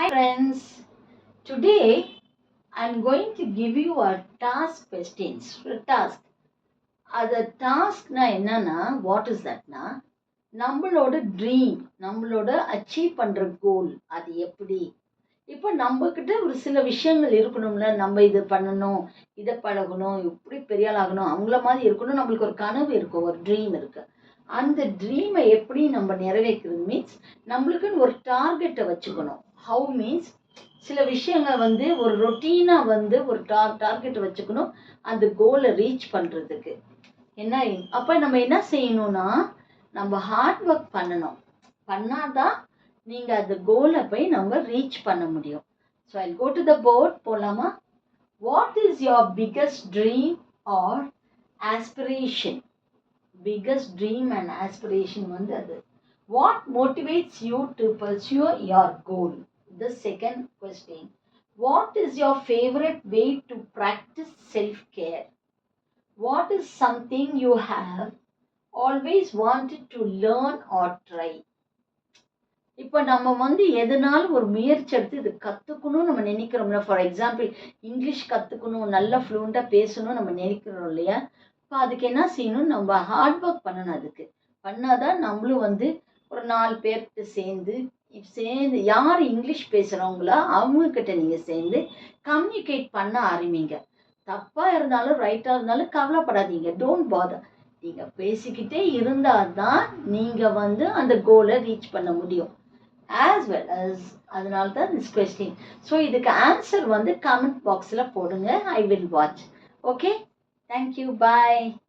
friends, today I'm going to give you a task questions. Task. அது டாஸ்க்னா என்னன்னா what is தட்னா நம்மளோட dream நம்மளோட achieve பண்ற கோல் அது எப்படி இப்போ நம்ம கிட்ட ஒரு சில விஷயங்கள் இருக்கணும்ல நம்ம இது பண்ணணும் இதை பழகணும் இப்படி பெரிய ஆள் ஆகணும் அவங்கள மாதிரி இருக்கணும் நம்மளுக்கு ஒரு கனவு இருக்கும் ஒரு ட்ரீம் இருக்கு அந்த ட்ரீமை எப்படி நம்ம நிறைவேற்றுறது மீன்ஸ் நம்மளுக்குன்னு ஒரு டார்கெட்டை வச்சுக்கணும் ஹவு மீன்ஸ் சில விஷயங்கள் ஒரு ரொட்டீனாக ஒரு டார்கெட்டை வச்சுக்கணும் அந்த கோலை ரீச் பண்ணுறதுக்கு என்ன அப்போ நம்ம என்ன செய்யணும்னா நம்ம ஹார்ட் ஒர்க் பண்ணணும் பண்ணாதான் நீங்கள் அந்த கோலை போய் நம்ம ரீச் பண்ண முடியும் so I go to the port போகலாமா what is your biggest dream or aspiration biggest dream and aspiration அது what motivates you to pursue your goal the second question what is your favorite way to practice self care what is something you have always wanted to learn or try இப்போ நம்ம எதனாலும் ஒரு முயற்சி எடுத்து இது கற்றுக்கணும்னு நம்ம நினைக்கிறோம்ல ஃபார் எக்ஸாம்பிள் இங்கிலீஷ் கற்றுக்கணும் நல்லா ஃப்ளூயண்ட்டாக பேசணும் நம்ம நினைக்கிறோம் இல்லையா இப்போ அதுக்கு என்ன செய்யணும் நம்ம ஹார்ட் ஒர்க் பண்ணணும் அதுக்கு பண்ணாதான் நம்மளும் ஒரு 4 பேர்கிட்ட சேர்ந்து யார் இங்கிலீஷ் பேசுகிறவங்களோ அவங்கக்கிட்ட நீங்கள் சேர்ந்து கம்யூனிகேட் பண்ண ஆரம்பிங்க தப்பாக இருந்தாலும் ரைட்டாக இருந்தாலும் கவலைப்படாதீங்க டோன்ட் பாதர் நீங்கள் பேசிக்கிட்டே இருந்தால் தான் நீங்கள் அந்த கோலை ரீச் பண்ண முடியும் as well as அதனால தான் this question ஸோ இதுக்கு ஆன்சர் கமெண்ட் பாக்ஸில் போடுங்க I will watch okay Thank you. Bye.